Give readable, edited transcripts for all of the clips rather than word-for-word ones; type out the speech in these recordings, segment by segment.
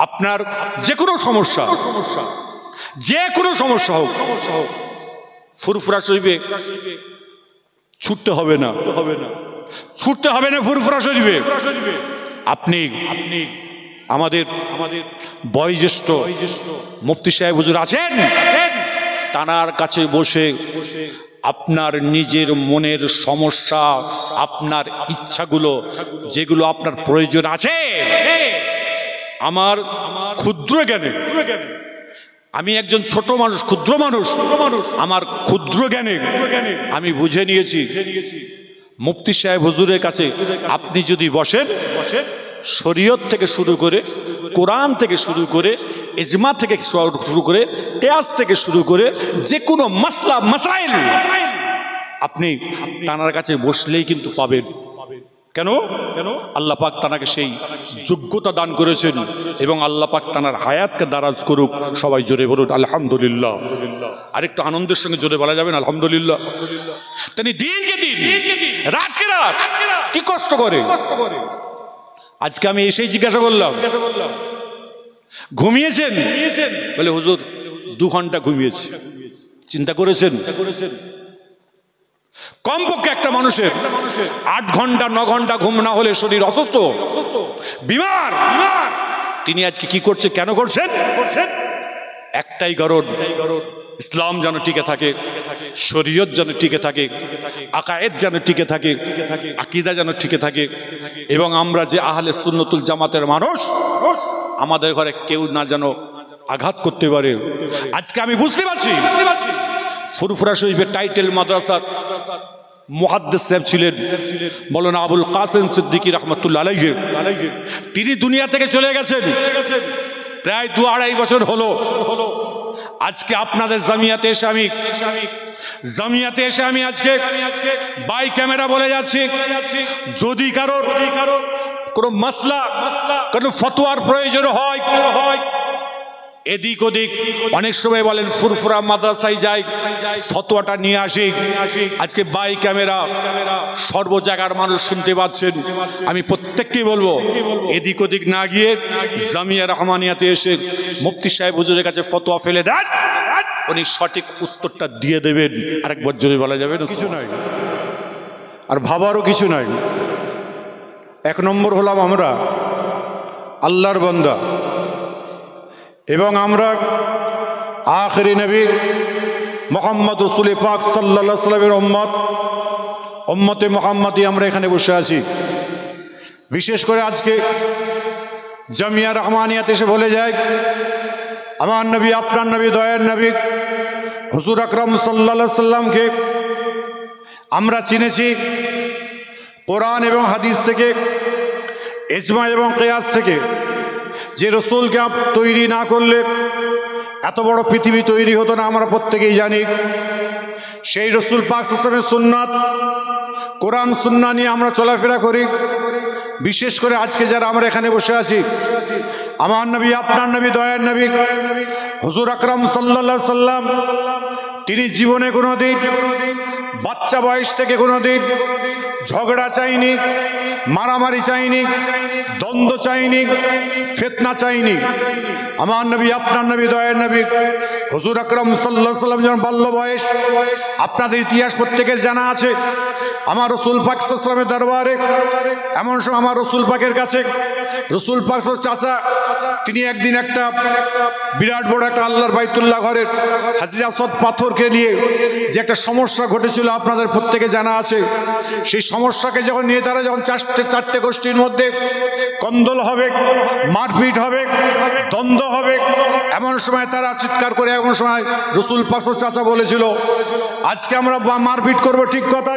আপনার যে কোনো সমস্যা হোক, ফুরফুরা শরীফে ছুটতে হবে না, ফুরফুরা শরীফে। আপনি আমাদের বয়োজ্যেষ্ঠ মুফতি সাহেব হুজুর আছেন, তানার কাছে বসে আপনার নিজের মনের সমস্যা, আপনার ইচ্ছাগুলো, যেগুলো আপনার প্রয়োজন আছে, আমার ক্ষুদ্র জ্ঞানে, আমি একজন ছোট মানুষ, ক্ষুদ্র মানুষ, আমার ক্ষুদ্র জ্ঞানে আমি বুঝে নিয়েছি, মুফতি সাহেব হুজুরের কাছে আপনি যদি বসেন, শরীয়ত থেকে শুরু করে, কোরআন থেকে শুরু করে, ইজমা থেকে শুরু করে, কিয়াস থেকে শুরু করে, যে কোনো মাসলা মাসাইল আপনি তানার কাছে বসলেই কিন্তু পাবেন। কেন? আল্লাহ পাক তানাকে সেই যোগ্যতা দান করেছেন, এবং আল্লাহ পাক তানার হায়াতকে দারাজ করুক। সবাই জোরে বলুন আলহামদুলিল্লাহ। আরেকটু আনন্দের সঙ্গে জোরে বলা যাবেন আলহামদুলিল্লাহ। তিনি দিনকে দিন, রাতকে রাত কি কষ্ট করে। আজকে আমি এসেই জিজ্ঞাসা করলাম, ঘুমিয়েছেন? বলে হুজুর 2 ঘন্টা ঘুমিয়েছি। চিন্তা করেছেন? কমপক্ষে একটা মানুষের 8 ঘন্টা 9 ঘন্টা ঘুম না হলে শরীর অসুস্থ, বিমার। তিনি আজকে কি করছে, কেন করছেন? একটাই কারণ, ইসলাম যেন টিকে থাকে, শরীয়ত যেন টিকে থাকে, আকায়েদ যেন টিকে থাকে, আকীদা যেন টিকে থাকে, এবং আমরা যে আহলে সুন্নতুল জামাতের মানুষ, আমাদের ঘরে কেউ না যেন আঘাত করতে পারে। আজকে আমি বুঝতে পারছি, ফুরফুরা শরীফের টাইটেল মাদ্রাসার মুহাদ্দিস সাহেব ছিলেন মাওলানা আবুল কাসেম সিদ্দিকী রাহমাতুল্লাহ আলাইহি। তিনি দুনিয়া থেকে চলে গেছেন প্রায় 2-2.5 বছর হলো। আজকে আপনাদের জামিয়াতে এসে আমি আজকে বাই ক্যামেরা বলে যাচ্ছি, যদি কারোর কোনো মাসলা, কোনো ফতোয়ার প্রয়োজন হয়, এদিক ওদিক অনেক সময় বলেন ফুরফুরা মাদ্রাসায় যাই, ফতোয়াটা নিয়ে আসি। আজকে বাই ক্যামেরা সর্ব জায়গার মানুষ শুনতে পাচ্ছেন। আমি প্রত্যেককেই বলবো, এদিক ওদিক না গিয়ে জামিয়া রহমানিয়াতে এসে মুফতি সাহেব হুজুরের কাছে ফতোয়া ফেলে দেন, উনি সঠিক উত্তরটা দিয়ে দেবেন। আরেকবার জোরে বলা যাবে না, কিছু নয় আর ভাবারও কিছু নয়। 1 নম্বর হলাম আমরা আল্লাহর বান্দা, এবং আমরা আখিরি নবী মুহাম্মদ রাসূল পাক সাল্লাল্লাহু আলাইহি ওয়াসাল্লামের উম্মতে মুহাম্মাদি আমরা এখানে বসে আছি। বিশেষ করে আজকে জামিয়া রহমানিয়াতে এসে বলে যায়, আমার নবী, আপনার নবী, দয়ার নবী হুজুর আকরাম সাল্লাল্লাহু আলাইহি ওয়াসাল্লামকে আমরা চিনেছি কোরআন এবং হাদিস থেকে, ইজমা এবং কিয়াস থেকে। যে রসুলকে তৈরি না করলে এত বড় পৃথিবী তৈরি হতো না, আমরা প্রত্যেকেই জানি। সেই রসুল পাক সাল্লাল্লাহু আলাইহি ওয়াসাল্লামের সুন্নাত, কোরআন সুন্নাহ নিয়ে আমরা চলাফেরা করি। বিশেষ করে আজকে যারা আমরা এখানে বসে আছি, আমার নবী, আপনার নবী, দয়ার নবী হুজুর আকরাম সাল্লাল্লাহু আলাইহি ওয়াসাল্লাম, তিনি জীবনে কোনোদিন বাচ্চা বয়স থেকে কোনোদিন ঝগড়া চাইনি, মারামারি চাইনি, দ্বন্দ্ব চাইনি, ফিতনা চাইনি। আমার নবী, আপনার নবী, দয়ার নবী হুজুর আকরাম সাল্লাল্লাহু আলাইহি ওয়াসাল্লাম যখন বাল্য বয়স, আপনাদের ইতিহাস প্রত্যেকের জানা আছে। আমার রসুল পাক সাল্লাল্লাহু আলাইহি ওয়াসাল্লামের দরবারে এমন সময় আমার রসুল পাকের কাছে রসুল পাক চাচা, তিনি একদিন একটা বিরাট বড় একটা আল্লাহর বাইতুল্লাহ ঘরের হাজরে আসওয়াদ পাথরকে নিয়ে যে একটা সমস্যা ঘটেছিল আপনাদের প্রত্যেকে জানা আছে। সেই সমস্যাকে যখন নিয়ে তারা যখন চারটে গোষ্ঠীর মধ্যে কন্দল হবে, মারপিট হবে, দ্বন্দ্ব হবে, এমন সময় তারা চিৎকার করে, এমন সময় রসুল পাক চাচা বলেছিল, আজকে আমরা মারপিট করবো ঠিক কথা,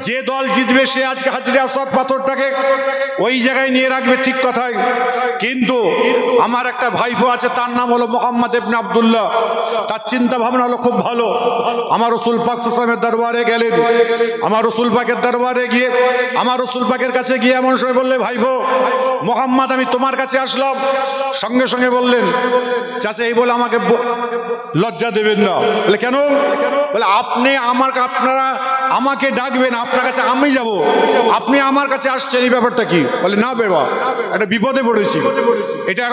যে দল জিতবে সে আজকে হাজরে আসওয়াদ পাথরটাকে ওই জায়গায় নিয়ে রাখবে ঠিক কথাই, কিন্তু আমার একটা ভাইপো আছে, তার নাম হলো মুহাম্মদ ইবনে আব্দুল্লাহ, তার চিন্তা ভাবনা হলো খুব ভালো। আমার রসুল পাক সাল্লাল্লাহু আলাইহি ওয়াসাল্লামের দরবারে গেলেন। আমার রসুল পাকের দরবারে গিয়ে, আমার রসুল পাকের কাছে গিয়ে এমন সময় বললে, ভাইপো মুহাম্মদ, আমি তোমার কাছে আসলাম। সঙ্গে সঙ্গে বললেন, চাচা এই বলে আমাকে লজ্জা দেবেন না। বলে কেন? বলে আপনারা আমাকে ডাকবেন, আপনার কাছে আমি যাব, আপনি আমার কাছে আসছেন, এই ব্যাপারটা কি? বলে না বাবা, একটা বিপদে পড়েছি, এটা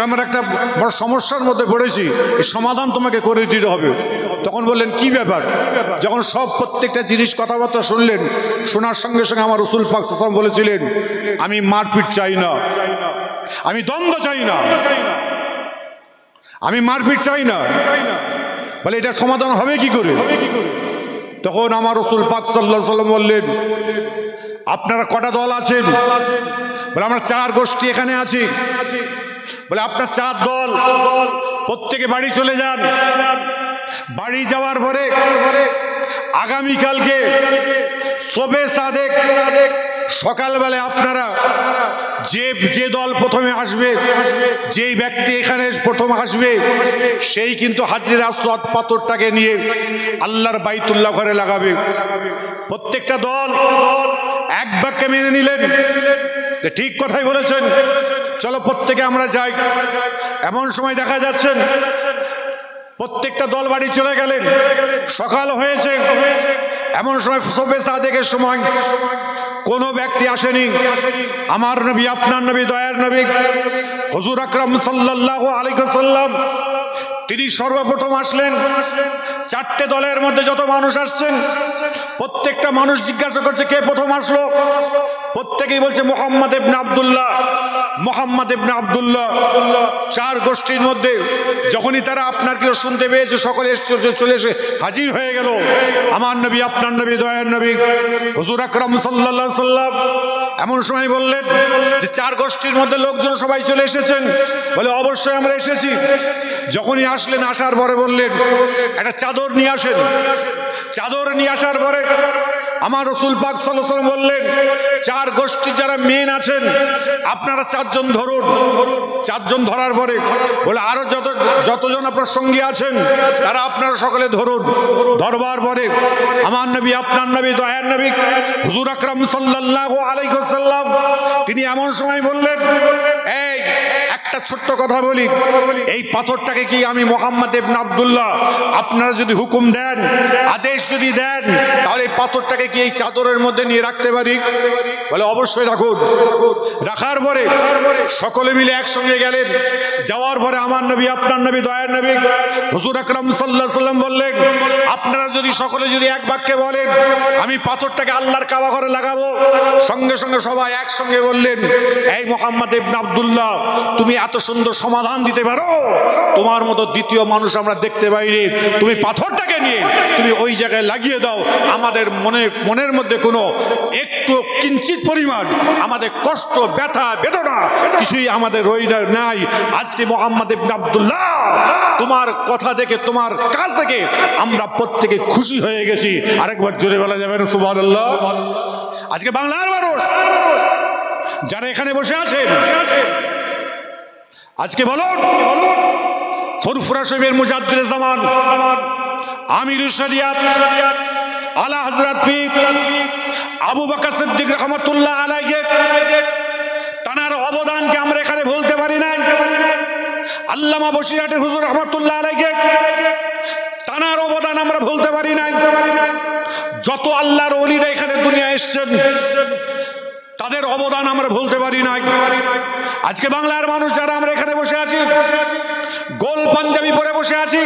আমার একটা বড় সমস্যার মধ্যে পড়েছি, এই সমাধান তোমাকে করে দিতে হবে। তখন বললেন কি ব্যাপার? যখন সব প্রত্যেকটা জিনিস কথাবার্তা শুনলেন, শোনার সঙ্গে সঙ্গে আমার রাসূল পাক সাল্লাল্লাহু আলাইহি ওয়াসাল্লাম বলেছিলেন, আমি মারপিট চাই না, আমি দ্বন্দ্ব চাই না, আমি মারপিট চাই না। বলে এটা সমাধান হবে কি করে? তখন আমার রাসূল পাক সাল্লাল্লাহু আলাইহি ওয়াসাল্লাম বললেন, আপনারা কটা দল আছেন? বলে আমরা 4 গোষ্ঠী এখানে আছি। বলে আপনার 4 দল, প্রত্যেকে বাড়ি চলে যান। বাড়ি যাওয়ার পরে আগামীকালকে শবে সাদেক সকালবেলায় আপনারা যে দল প্রথমে আসবে, যেই ব্যক্তি এখানে প্রথম আসবে, সেই কিন্তু হাজরে আসওয়াদ পাথরটাকে নিয়ে আল্লাহর বাইতুল্লাহ ঘরে লাগাবে। প্রত্যেকটা দল এক বাক্যে মেনে নিলেন, ঠিক কথাই বলেছেন, চলো প্রত্যেকে আমরা যাই। এমন সময় দেখা যাচ্ছেন প্রত্যেকটা দল বাড়ি চলে গেলেন, সকাল হয়েছে। এমন সময় শবে সাদেকের সময় কোনো ব্যক্তি আসেনি। আমার নবী, আপনার নবী, দয়ার নবী হুজুর আকরাম সাল্লাল্লাহু আলাইহি ওয়াসাল্লাম তিনি সর্বপ্রথম আসলেন। 4টে দলের মধ্যে যত মানুষ আসছেন, প্রত্যেকটা মানুষ জিজ্ঞাসা করছে কে প্রথম আসলো? প্রত্যেকেই বলছে মুহাম্মদ ইবনে আব্দুল্লাহ, মুহাম্মদ ইবনে আব্দুল্লাহ। 4 গোষ্ঠীর মধ্যে যখনই তারা আপনার কেউ শুনতে পেয়েছে, সকলে চলে এসে হাজির হয়ে গেল। আমার নবী, আপনার নবী, দয়ার নবী হুজুর আকরাম সাল্লাল্লাহু আলাইহি ওয়াসাল্লাম এমন সময় বললেন যে 4 গোষ্ঠীর মধ্যে লোকজন সবাই চলে এসেছেন। বলে অবশ্যই আমরা এসেছি। যখনই আসলেন, আসার পরে বললেন একটা চাদর নিয়ে আসেন। চাদর নিয়ে আসার পরে আমার রাসূল পাক সাল্লাল্লাহু আলাইহি ওয়াসাল্লাম বললেন, 4 গোষ্ঠীর যারা মেন আছেন আপনারা 4 জন ধরুন। 4 জন ধরার পরে বলে আরো যতজন আপনার সঙ্গী আছেন তারা আপনারা সকলে ধরুন। ধরবার পরে আমার নবী, আপনার নবী, দয়ার নবী হুজুর আকরাম সাল্লাল্লাহু আলাইহি ওয়াসাল্লাম তিনি এমন সময় বললেন, এই একটা ছোট্ট কথা বলি, এই পাথরটাকে কি আমি মুহাম্মদ ইবনে আব্দুল্লাহ, আপনারা যদি হুকুম দেন, আদেশ যদি দেন, তাহলে এই পাথরটাকে কি এই চাদরের মধ্যে নিয়ে রাখতে পারি? বলে অবশ্যই রাখুন। রাখার পরে সকলে মিলে একসঙ্গে গেলেন। যাওয়ার পরে আমার নবী, আপনার নবী, দয়ার নবী হুজুর আকরাম সাল্লাল্লাহু আলাইহি ওয়াসাল্লাম বললেন, আপনারা যদি সকলে যদি এক বাক্যে বলেন আমি পাথরটাকে আল্লাহর কাবা ঘরে লাগাবো, সঙ্গে সঙ্গে সবাই একসঙ্গে বললেন, এই মুহাম্মদ ইবনে আব্দুল্লাহ, তুমি এত সুন্দর সমাধান দিতে পারো, তোমার মতো দ্বিতীয় মানুষ আমরা দেখতে পাইনি। তুমি পাথরটাকে নিয়ে তুমি ওই জায়গায় লাগিয়ে দাও। আমাদের মনের মধ্যে কোনো একটু কিঞ্চিত পরিমাণ আমাদের কষ্ট, ব্যথা, বেদনা কিছুই আমাদের নাই। আজকে মুহাম্মদ ইবনে আব্দুল্লাহ, তোমার কথা দেখে, তোমার কাজ দেখে আমরা প্রত্যেকে খুশি হয়ে গেছি। আরেকবার জোরে বলা যাবে না সুবহানাল্লাহ? আজকে বাংলার মানুষ যারা এখানে বসে আছেন, আজকে বলুন, ফুরফুরা শরীফের মুজাদ্দিদে জামান, আমিরুশ শরিয়াত আলা হযরত পীর আবু বকর সিদ্দিক রাহমাতুল্লাহ আলাইহি, তার অবদানকে আমরা এখানে ভুলতে পারি না। আল্লামা বসিরহাটের হুজুর রাহমাতুল্লাহ আলাইহি, তার অবদান আমরা ভুলতে পারি না। যত আল্লাহর ওলিরা এখানে দুনিয়ায় এসেছেন, তাদের অবদান আমরা ভুলতে পারি না। আজকে বাংলার মানুষ যারা আমরা এখানে বসে আছি, গোল পাঞ্জাবি পরে বসে আছি,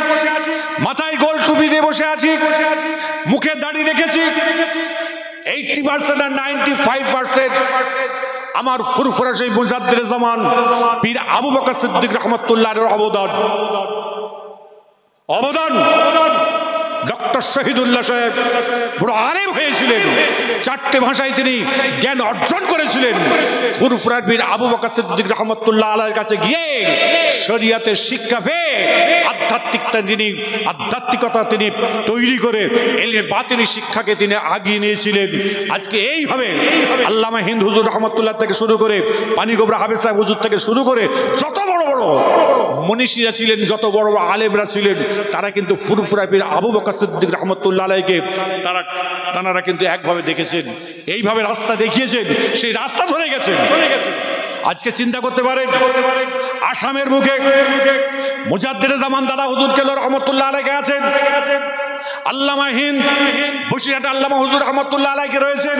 মাথায় গোল টুপি দিয়ে বসে আছি, মুখে দাড়ি রেখেছি, 80% আর 95% আমার ফুরফুরা শরীফ মুজাদ্দিদে জামান পীর আবু বকর সিদ্দিক রাহমাতুল্লাহর অবদান। ডক্টর শহীদুল্লাহ সাহেব বড় আলেম হয়েছিলেন, 4টে ভাষায় তিনি জ্ঞান অর্জন করেছিলেন। ফুরফুরার পীর আবু বকর সিদ্দিক রাহমাতুল্লাহ আলাইহির কাছে গিয়ে শরীয়তের শিক্ষা পেয়ে আধ্যাত্মিকতা তিনি তৈরি করে এলমে বাতিনি শিক্ষাকে তিনি আগিয়ে নিয়েছিলেন। আজকে এইভাবে আল্লামা হিন্দ হুজুর রহমতুল্লাহ থেকে শুরু করে পানিগোবরা হাফেজ সাহেব হুজুর থেকে শুরু করে যত বড় বড় মনীষীরা ছিলেন, যত বড় বড় আলেমরা ছিলেন, তারা কিন্তু ফুরফুরা পীর আবু বকর সিদ্দিক রাহমাতুল্লাহ আলাইহিকে তারা কিন্তু একভাবে দেখেছেন, এইভাবে রাস্তা দেখিয়েছেন, সেই রাস্তা ধরে গেছেন। আজকে চিন্তা করতে পারেন, আসামের মুখে মুজাদ্দিদ জামান দাদা হুজুর কেবলা রহমতুল্লাহ আলাইহি আছেন, আল্লামা হিন্দ বসিরহাট আল্লামা হুজুর রহমতুল্লাহ আলাইহি রয়েছেন,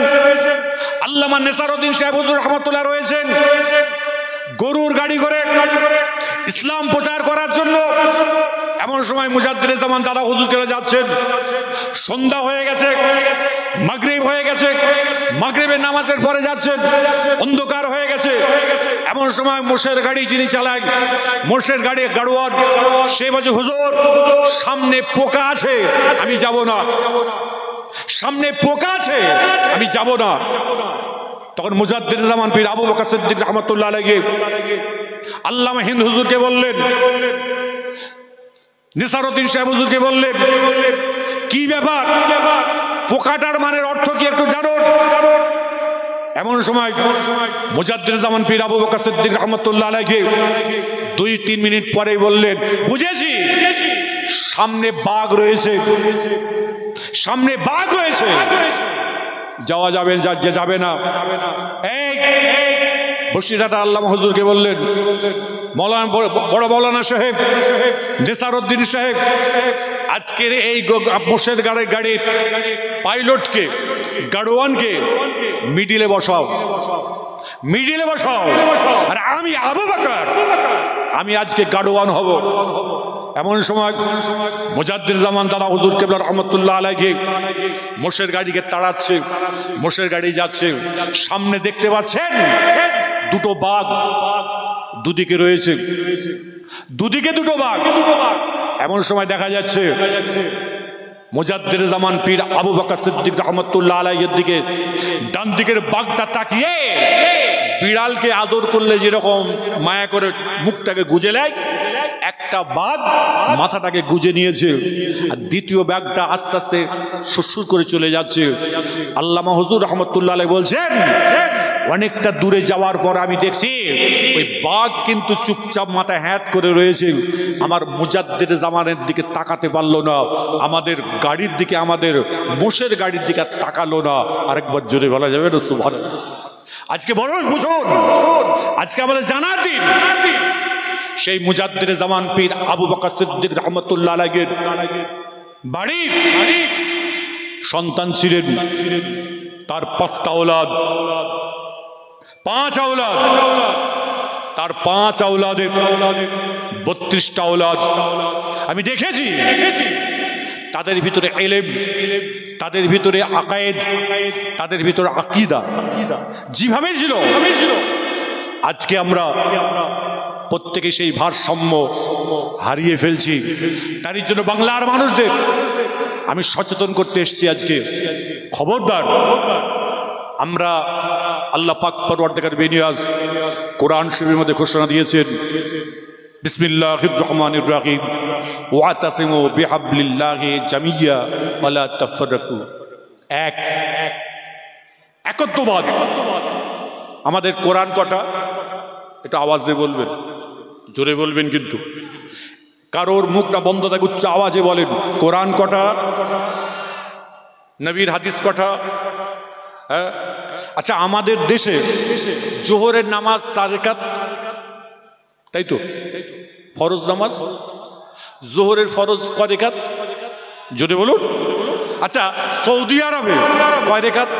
আল্লামা নেসারউদ্দিন সাহেব হুজুর রহমতুল্লাহ রয়েছেন। গরুর গাড়ি করে ইসলাম প্রচার করার জন্য এমন সময় মুজাদ্দিদ জামান দাদা হুজুর কেবলা যাচ্ছেন। সন্ধ্যা হয়ে গেছে, মাগরিব হয়ে গেছে, মাগরিবের নামাজের পরে যাচ্ছেন, অন্ধকার হয়ে গেছে। এমন সময় মোষের গাড়ি যিনি চালান, মোষের গাড়ি গাড়োয়ান সে বলছে, হুজুর সামনে পোকা আছে, আমি যাব না, সামনে পোকা আছে, আমি যাব না। তখন মুজাদ্দিদ জামান পীর আবু বকর সিদ্দিক রহমতুল্লাহ আলাইহি আল্লামা হিন্দ হুজুরকে বললেন, নেসারউদ্দিন সাহেব হুজুরকে বললেন, কি ব্যাপার, পোকাটার মানের অর্থ কি একটু জানো? এমন সময় মুজাদ্দিদ জামান পীর আবু বকর সিদ্দিক রহমতুল্লাহ আলাইহি 2-3 মিনিট পরে বললেন, বুঝেছি, সামনে বাঘ রয়েছে, সামনে বাঘ রয়েছে, যাওয়া যাবে যে যাবে না। এই বসিরহাট আল্লামা হুজুরকে বললেন, মৌলানা বড় মৌলানা সাহেব, নেসারউদ্দিন সাহেব, আজকের এই মোষের গাড়ির পাইলটকে, গাড়োয়ানকে মিডিলে বসাও, মিডিলে বসাও, আর আমি আবু বকর, আমি আজকে গাড়োয়ান হব। এমন সময় মুজাদ্দিদ জামান দাদা হুজুর কেবলা রহমতুল্লাহ আলাইহি মোষের গাড়িকে তাড়াচ্ছে, মোষের গাড়ি যাচ্ছে, সামনে দেখতে পাচ্ছেন দুটো বাঘ, দুদিকে রয়েছে, দুদিকে দুটো বাঘ। এমন সময় দেখা যাচ্ছে মুজাদ্দিদ জামান পীর আবু বকর সিদ্দিক রহমতুল্লাহ আলাইহির দিকে ডান দিকের বাঘটা তাকিয়ে বিড়ালকে আদর করলে যেরকম মায়া করে মুখটাকে গুজে নেয়, একটা বাঘ মাথাটাকে গুজে নিয়েছে, আর দ্বিতীয় বাঘটা আস্তে আস্তে সুরসুর করে চলে যাচ্ছে। আল্লামা হুজুর রহমতুল্লাহ আলাইহি বলছেন, অনেকটা দূরে যাওয়ার পর আমি দেখছি ওই বাঘ কিন্তু চুপচাপ মাথায় হ্যাট করে রয়েছে, আমার মুজাদ্দিদ জামানের দিকে তাকাতে পারলো না, আমাদের গাড়ির দিকে, আমাদের মোষের গাড়ির দিকে তাকালো না। আরেকবার জোরে বলা যাবে না সুবহানাল্লাহ? আজকে বড় বুঝুন, আজকে আমাদের জানার দিন। সেই মুজাদ্দিদ জামান পীর আবু বকর সিদ্দিক রহমতুল্লাহ আলাইহির বাড়ির সন্তান ছিলেন, তার 5টা আওলাদ, 5 আওলাদ, তার 5 আওলাদের 32টা আওলাদ। আমি দেখেছি তাদের ভিতরে ইলম, তাদের ভিতরে আকায়েদ, তাদের ভিতরে আকীদা যেভাবে ছিল, আজকে আমরা প্রত্যেকে সেই ভারসাম্য হারিয়ে ফেলছি। তারই জন্য বাংলার মানুষদের আমি সচেতন করতে এসেছি আজকে। খবরদার, আমরা আল্লাহ পাক পরওয়ারদিগার বেনিয়াজ কোরআন শরীফের মধ্যে ঘোষণা দিয়েছেন, বিসমিল্লাহির রহমানির রহিম, ওয়াতাসিমু বিহাবলিল্লাহি জামিয়া ওয়ালা তাফাররাকু। একত্ববাদ। আমাদের কোরআন কটা? এটা আওয়াজ দিয়ে বলবেন, জোরে বলবেন, কিন্তু কারোর মুখটা বন্ধ থাকে, উচ্চ আওয়াজে বলেন, কোরআন কটা? নবীর হাদিস কটা? হ্যাঁ, আচ্ছা, আমাদের দেশে জোহরের নামাজ 4 রাকাত, তাই তো? ফরজ নামাজ, জোহরের ফরজ কয় রাকাত? জোরে বলুন। আচ্ছা, সৌদি আরবে কয় রাকাত?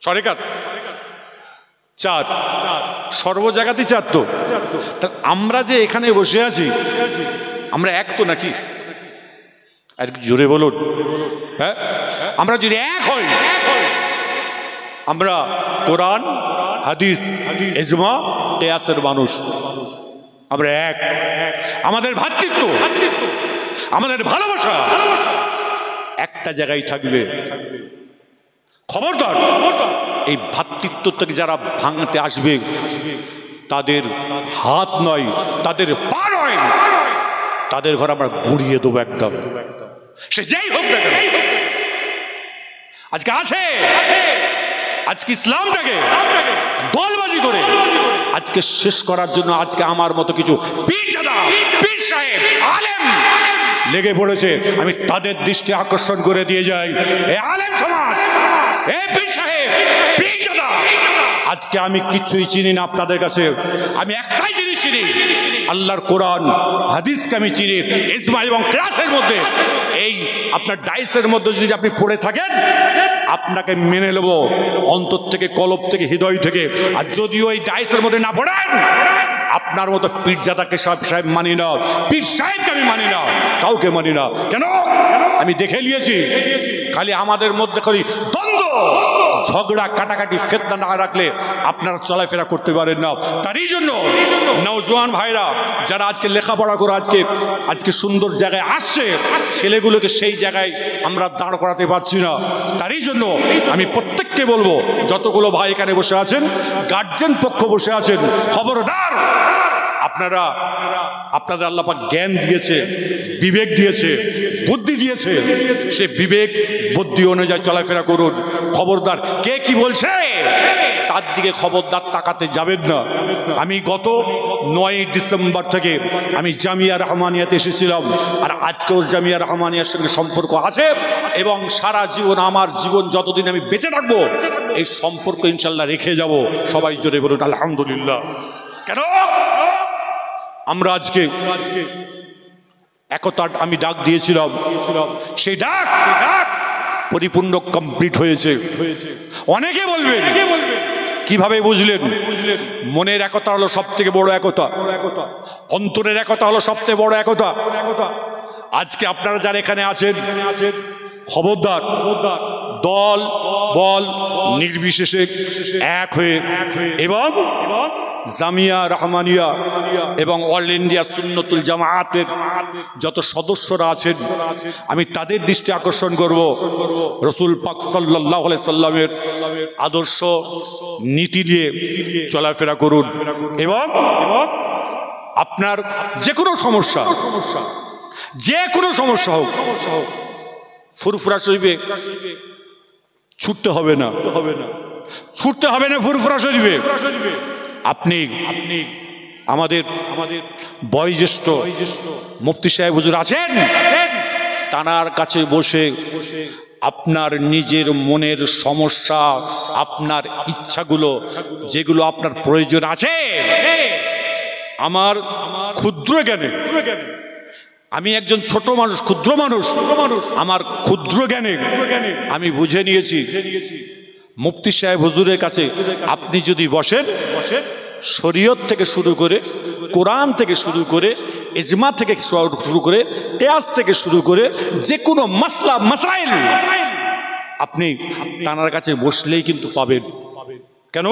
6 রাকাত, 4। সর্ব জায়গাতেই 4 তো। আমরা যে এখানে বসে আছি, আমরা এক তো নাকি? আর জোরে বলুন। হ্যাঁ, আমরা যদি এক হই, আমরা কোরআন, হাদিস, ইজমা, কিয়াসের মানুষ, আমরা এক। আমাদের ভ্রাতৃত্ব, আমাদের ভালোবাসা একটা জায়গায় থাকবে। খবরদার, এই ভ্রাতৃত্বটাকে যারা ভাঙতে আসবে, তাদের হাত নয়, তাদের পা নয়, তাদের ঘর আমরা গুড়িয়ে দেবো একদম, সে যেই হোক না কেন। আজকে আছে, আজকে ইসলামটাকে দলবাজি করে আজকে শেষ করার জন্য আজকে আমার মতো কিছু পীরজাদা, পীর সাহেব, আলেম লেগে পড়েছে। আমি তাদের দৃষ্টি আকর্ষণ করে দিয়ে যাই, এই আলেম সমাজ এই পীর সাহেব, পীরজাদা, আজকে আমি কিছুই চিনি না আপনাদের কাছে। আমি একটাই জিনিস চিনি, আল্লাহর কোরআন হাদিসকে আমি চিনি। ইজমা এবং কিয়াসের মধ্যে, এই আপনার ডাইসের মধ্যে যদি আপনি পড়ে থাকেন, আপনাকে মেনে নেব অন্তর থেকে, কলব থেকে, হৃদয় থেকে। আর যদিও এই ডাইসের মধ্যে না পড়েন, আপনার মতো পীরজাদাকে সাহেব মানি না, পীর সাহেবকে আমি মানি না, কাউকে মানি না। কেন? আমি দেখে নিয়েছি, খালি আমাদের মধ্যে খালি দ্বন্দ্ব, ঝগড়া, কাটাকাটি, ফিতনা না রাখলে আপনারা চলাফেরা করতে পারেন না। তারই জন্য নওজোয়ান ভাইরা যারা আজকে লেখাপড়া করে আজকে সুন্দর জায়গায় আসছে, ছেলেগুলোকে সেই জায়গায় আমরা দাঁড় করাতে পারছি না। তারই জন্য আমি প্রত্যেককে বলবো, যতগুলো ভাই এখানে বসে আছেন, গার্জেন পক্ষ বসে আছেন, খবরদার, আপনাদের আল্লাহ পাক জ্ঞান দিয়েছে, বিবেক দিয়েছে, বুদ্ধি দিয়েছে, সে বিবেক বুদ্ধি অনুযায়ী চলাফেরা করুন। খবরদার, কে কি বলছে তার দিকে খবরদার তাকাতে যাবেন না। আমি গত 9 ডিসেম্বর থেকে আমি জামিয়া রহমানিয়াতে এসেছিলাম, আর আজকেও জামিয়া রহমানিয়ার সঙ্গে সম্পর্ক আছে, এবং সারা জীবন, আমার জীবন যতদিন আমি বেঁচে থাকবো, এই সম্পর্ক ইনশাল্লাহ রেখে যাব। সবাই জোরে বলুন আলহামদুলিল্লাহ। কেন? আমরা আজকে একতা আমি ডাক দিয়েছিলাম, সেই ডাক পরিপূর্ণ কমপ্লিট হয়েছে। অনেকে বলবেন কিভাবে বুঝলেন? মনের একতা হলো সব থেকে বড় একতা, অন্তরের একতা হলো সবচেয়ে বড় একতা। আজকে আপনারা যারা এখানে আছেন, খবরদার, দল বল নির্বিশেষে এক হয়ে, এবং জামিয়া রহমানিয়া এবং অল ইন্ডিয়া সুন্নতুল জামায়াতের যত সদস্যরা আছেন, আমি তাদের দৃষ্টি আকর্ষণ করব, রসুল পাক সাল্লাল্লাহু আলাইহি সাল্লামের আদর্শ নীতি নিয়ে চলাফেরা করুন। এবং আপনার যে কোনো সমস্যা হোক, ফুরফুরা শরীফে ছুটতে হবে না, ফুরফুরা শরীফে। আপনি আমাদের বয়োজ্যেষ্ঠ মুফতি সাহেব হুজুর আছেন, তানার কাছে বসে আপনার নিজের মনের সমস্যা, আপনার ইচ্ছাগুলো, যেগুলো আপনার প্রয়োজন আছে, আমার ক্ষুদ্র জ্ঞানে, আমি একজন ছোট মানুষ, ক্ষুদ্র মানুষ, আমার ক্ষুদ্র জ্ঞানে আমি বুঝে নিয়েছি, মুফতি সাহেব হুজুরের কাছে আপনি যদি বসেন, শরীয়ত থেকে শুরু করে, কোরআন থেকে শুরু করে, ইজমা থেকে শুরু করে, কিয়াস থেকে শুরু করে, যে কোনো মাসলা মাসাইল আপনি তানার কাছে বসলেই কিন্তু পাবেন। কেন?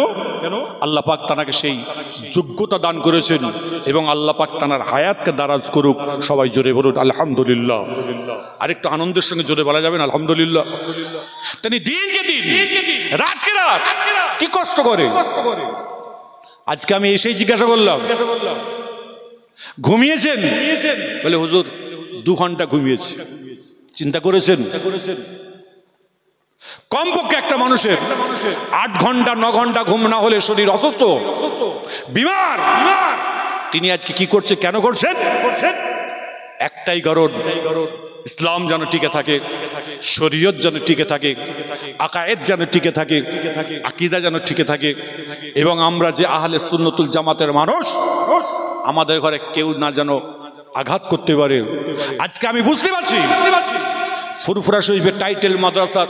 আল্লাহ পাক তানাকে সেই যোগ্যতা দান করেছেন, এবং আল্লাহ পাক তানার হায়াতকে দারাজ করুক। সবাই জোরে বলুন আলহামদুলিল্লাহ। আরেকটু আনন্দের সঙ্গে জোরে বলা যাবেন আলহামদুলিল্লাহ। তিনি দিনকে দিন, রাতকে রাত কি কষ্ট করে। আজকে আমি এসেই জিজ্ঞাসা করলাম, ঘুমিয়েছেন? বলে হুজুর 2 ঘন্টা ঘুমিয়েছি। চিন্তা করেছেন? কমপক্ষে একটা মানুষের 8 ঘন্টা 9 ঘন্টা ঘুম না হলে শরীর অসুস্থ, বিমার। তিনি আজকে কি করছে, কেন করছেন? একটাই কারণ, ইসলাম যেন টিকে থাকে, শরীয়ত যেন টিকে থাকে, আকায়েদ যেন টিকে থাকে, আকীদা যেন টিকে থাকে, এবং আমরা যে আহলে সুন্নতুল জামাতের মানুষ, আমাদের ঘরে কেউ না যেন আঘাত করতে পারে। আজকে আমি বুঝতে পারছি, ফুরফুরা শরীফের টাইটেল মাদ্রাসার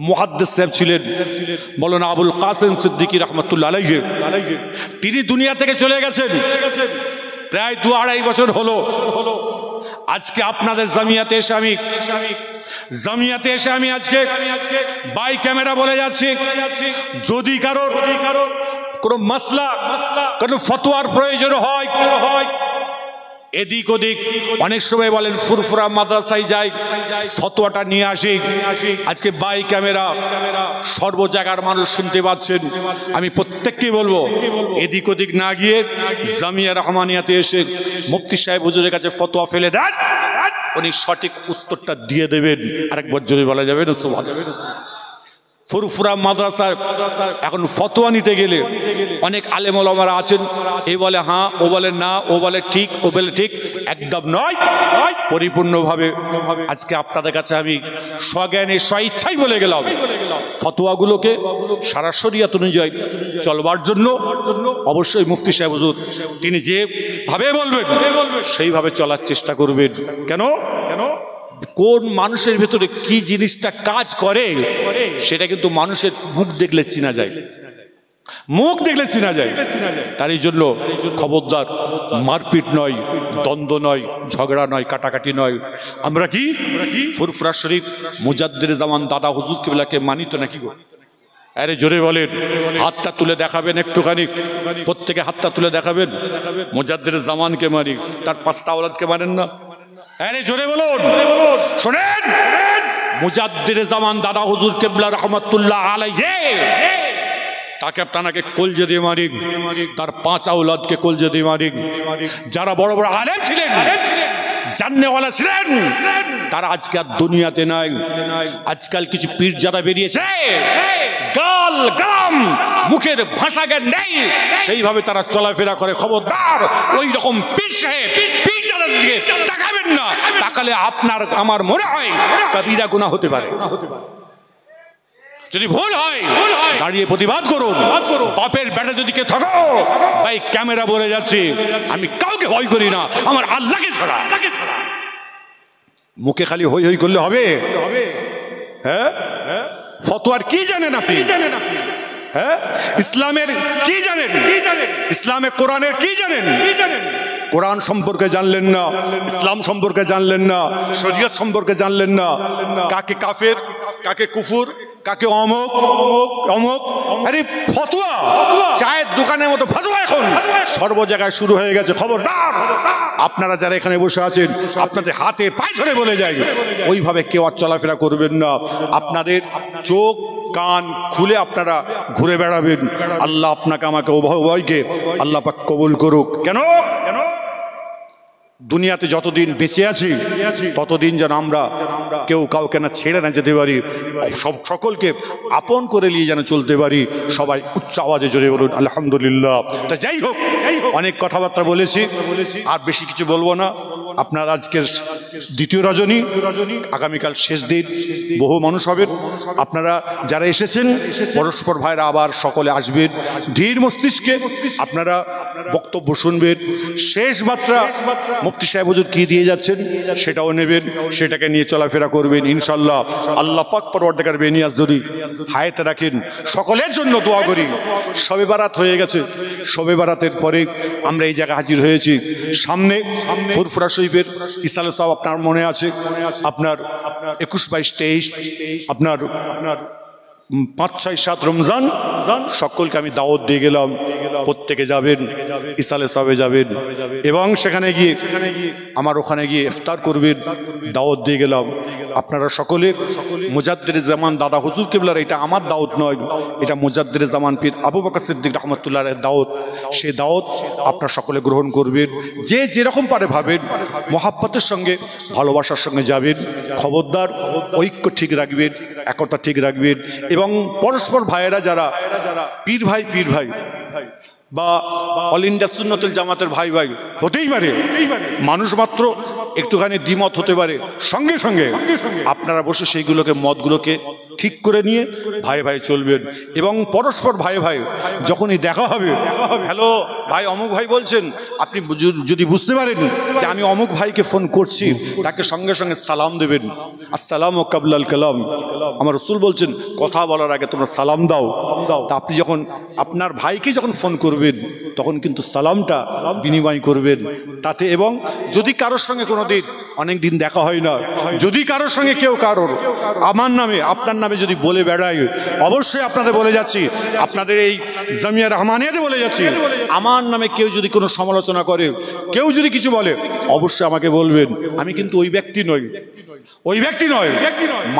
মুহাদ্দিস সাহেব ছিলেন মাওলানা আবুল কাসেম সিদ্দিকী রাহমাতুল্লাহ আলাইহি। তিনি দুনিয়া থেকে চলে গেছেন প্রায় 2-2.5 বছর হলো। আজকে আপনাদের জামিয়াতে এসে আমি আজকে বাই ক্যামেরা বলে যাচ্ছি, যদি কারোর কোনো মাসলা, কোনো ফতোয়ার প্রয়োজন হয়, এদিক ওদিক অনেক সময় বলেন ফুরফুরা মাদ্রাসায় যাই, ফতোয়াটা নিয়ে আসি। আজকে বাই ক্যামেরা সর্ব জায়গার মানুষ শুনতে পাচ্ছেন। আমি প্রত্যেককেই বলবো, এদিক ওদিক না গিয়ে জামিয়া রহমানিয়াতে এসে মুফতি সাহেব হুজুরের কাছে ফতোয়া ফেলে দেন, উনি সঠিক উত্তরটা দিয়ে দেবেন। আরেকবার জোরে বলা যাবে না সুবহানাল্লাহ। ফুরফুরা মাদ্রাসায় এখন ফতোয়া নিতে গেলে অনেক আলেম ওলামারা আছেন, এ বলে হ্যাঁ, ও বলে না, ও বলে ঠিক, ও বলে ঠিক, একদম নয়। পরিপূর্ণভাবে আজকে আপনাদের কাছে আমি স্বজ্ঞানে স্ব ইচ্ছাই বলে গেলাম, ফতোয়াগুলোকে সারা শরিয়াত অনুযায়ী চলবার জন্য অবশ্যই মুফতি সাহেব হুজুর তিনি যেভাবে বলবেন সেইভাবে চলার চেষ্টা করবেন। কেন কোন মানুষের ভেতরে কি জিনিসটা কাজ করে সেটা কিন্তু মানুষের মুখ দেখলে চেনা যায়, মুখ দেখলে চেনা যায়। তারই জন্য খবরদার, মারপিট নয়, দ্বন্দ্ব নয়, ঝগড়া নয়, কাটাকাটি নয়। আমরা কি ফুরফুরা শরীফ মুজাদ্দিদ জামান দাদা হুজুর কিবলাকে মানি তো নাকি গো? আরে জোরে বলেন, হাতটা তুলে দেখাবেন একটুখানি, প্রত্যেকে হাতটা তুলে দেখাবেন। মুজাদ্দিদ জামানকে মানি, তার 5টা আওলাদকে মানেন না? আরে জোরে বলুন, শোনেন, মুজাদ্দিদ জামান দাদা হুজুর কিবলা রহমাতুল্লাহ আলাইহি তাকে আপনাকে কলজে দিয়ে মারিক, তার 5 আওলাদকে কলজে দিয়ে মারিক। যারা বড় বড় আলেম ছিলেন, জাননেওয়ালা ছিলেন, তারা আজকে আর দুনিয়াতে নাই। আজকাল কিছু পীর যারা বেরিয়েছে, গাল গাম মুখের ভাষা জ্ঞান নেই, সেইভাবে তারা চলাফেরা করে। খবরদার, ওই রকম পীর সাহেব পীর যারা দিকে তাকাবেন না, তাকালে আপনার আমার মনে হয় কবিরা গুনাহ হতে পারে। যদি ভুল হয় দাঁড়িয়ে প্রতিবাদ করুন। বাপের বেটা যদি কে থাকো, ভাই ক্যামেরা বলে যাচ্ছে, আমি কাউকে ভয় করি না, আমার আল্লাহকে ছাড়া। মুখে খালি হই হই করলে হবে? হ্যাঁ, ফতোয়ার কি জানেন আপনি? হ্যাঁ, ইসলামের কি জানেন? ইসলামে কোরআনের কি জানেন? কোরআন সম্পর্কে জানলেন না, ইসলাম সম্পর্কে জানলেন না, শরীয়ত সম্পর্কে জানলেন না। কাকে কাফের, কাকে কুফুর, কাকে অমুক অমুক। আরে ফতোয়া চায়ের দোকানের মতো ফতোয়া এখন সর্ব জায়গায় শুরু হয়ে গেছে। খবরদার, আপনারা যারা এখানে বসে আছেন, আপনাদের হাতে পায়ে ধরে বলে যায়, ওইভাবে কেউ আর চলাফেরা করবেন না। আপনাদের চোখ কান খুলে আপনারা ঘুরে বেড়াবেন। আল্লাহ আপনাকে আমাকে উভয়কে আল্লাহ পাক কবুল করুক। কেন দুনিয়াতে যতদিন বেঁচে আছি ততদিন যেন আমরা কেউ কাউকে না ছেড়ে না যেতে পারি, সকলকে আপন করে নিয়ে যেন চলতে পারি। সবাই উচ্চ আওয়াজে জোরে বলুন আলহামদুলিল্লাহ। তা যাই হোক, অনেক কথাবার্তা বলেছি, আর বেশি কিছু বলবো না। আপনার আজকের দ্বিতীয় রজনী, আগামীকাল শেষ দিন, বহু মানুষ হবেন। আপনারা যারা এসেছেন পরস্পর ভাইরা আবার সকলে আসবেন, ধীর মস্তিষ্কে আপনারা বক্তব্য শুনবেন। শেষ মাত্রা মুফতি সাহেব হুজুর কি দিয়ে যাচ্ছেন সেটাও নেবেন, সেটাকে নিয়ে চলাফেরা করবেন ইনশাল্লাহ। আল্লাহ পাক পরওয়ারদিগার বেনিয়াজ যদি হায়াতে রাখেন, সকলের জন্য দোয়া করি। শবে বারাত হয়ে গেছে, শবে বারাতের পরে আমরা এই জায়গায় হাজির হয়েছি। সামনে ফুরফুরা শরীফের ইসালে সাহেব আপনার মনে আছে, আপনার 21, 22, 23 আপনার 5, 6, 7 রমজান সকলকে আমি দাওয়াত দিয়ে গেলাম, প্রত্যেকে যাবেন, ইসালে সাহেবে যাবেন এবং সেখানে গিয়ে আমার ওখানে গিয়ে ইফতার করবেন, দাওয়াত দিয়ে গেলাম। আপনারা সকলে মুজাদ্দিদ জামান দাদা হুজুর কিবলার, এটা আমার দাওয়াত নয়, এটা মুজাদ্দিদ জামান পীর আবু বকর সিদ্দিক রহমতুল্লাহর দাওয়াত। সে দাওয়াত আপনারা সকলে গ্রহণ করবেন। যে যেরকম পারে ভাবেন, মহাব্বতের সঙ্গে ভালোবাসার সঙ্গে যাবেন। খবরদার, ঐক্য ঠিক রাখবেন, একতা ঠিক রাখবেন এবং পরস্পর ভাইয়েরা যারা পীর ভাই বা অল ইন্ডিয়া সুন্নতুল জামাতের ভাই হতেই পারে, মানুষ মাত্র একটুখানি দ্বিমত হতে পারে, সঙ্গে সঙ্গে আপনারা বসে সেইগুলোকে মতগুলোকে ঠিক করে নিয়ে ভাই চলবেন। এবং পরস্পর ভাই যখনই দেখা হবে, হ্যালো ভাই অমুক ভাই বলছেন, আপনি যদি বুঝতে পারেন যে আমি অমুক ভাইকে ফোন করছি, তাকে সঙ্গে সঙ্গে সালাম দেবেন। আসসালামু কাবলাল কালাম। আমার রাসূল বলছেন কথা বলার আগে তোমরা সালাম দাও। তা আপনি যখন আপনার ভাইকে যখন ফোন করবেন, তখন কিন্তু সালামটা বিনিময় করবেন তাতে। এবং যদি কারোর সঙ্গে কোনো দিন অনেক দিন দেখা হয় না, যদি কারোর সঙ্গে কেউ কারোর আমার নামে আপনার নামে যদি বলে বেড়ায়, অবশ্যই আপনাদের বলে যাচ্ছি, আপনাদের এই জামিয়া রহমানিয়াতে বলে যাচ্ছি, আমার নামে কেউ যদি কোনো সমালোচনা করে, কেউ যদি কিছু বলে, অবশ্যই আমাকে বলবেন। আমি কিন্তু ওই ব্যক্তি নই,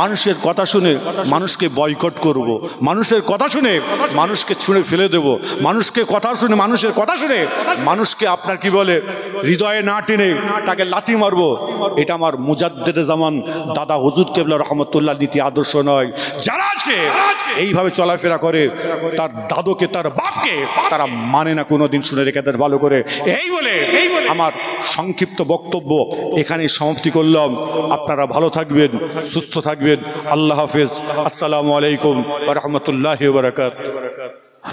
মানুষের কথা শুনে মানুষকে বয়কট করব, মানুষের কথা শুনে মানুষকে ছুঁড়ে ফেলে দেব, মানুষের কথা শুনে মানুষকে আপনার কি বলে হৃদয়ে না টেনে তাকে লাথি মারবো, এটা আমার মুজাদ্দেদে জামান দাদা হুজুর কেবলা রহমতুল্লাহ নীতি আদর্শ নয়। যারা আজকে এইভাবে চলাফেরা করে তার দাদুকে তার বাপকে তারা মানে না কোনোদিন, শুনে রেখে দেন ভালো করে। এই বলে আমার সংক্ষিপ্ত বক্তব্য এখানেই সমাপ্তি করলাম। আপনারা ভালো থাকবেন, সুস্থ থাকবেন। আল্লাহ হাফেজ। আসসালামু আলাইকুম ওয়া রাহমাতুল্লাহি ওয়া বারাকাতুহু।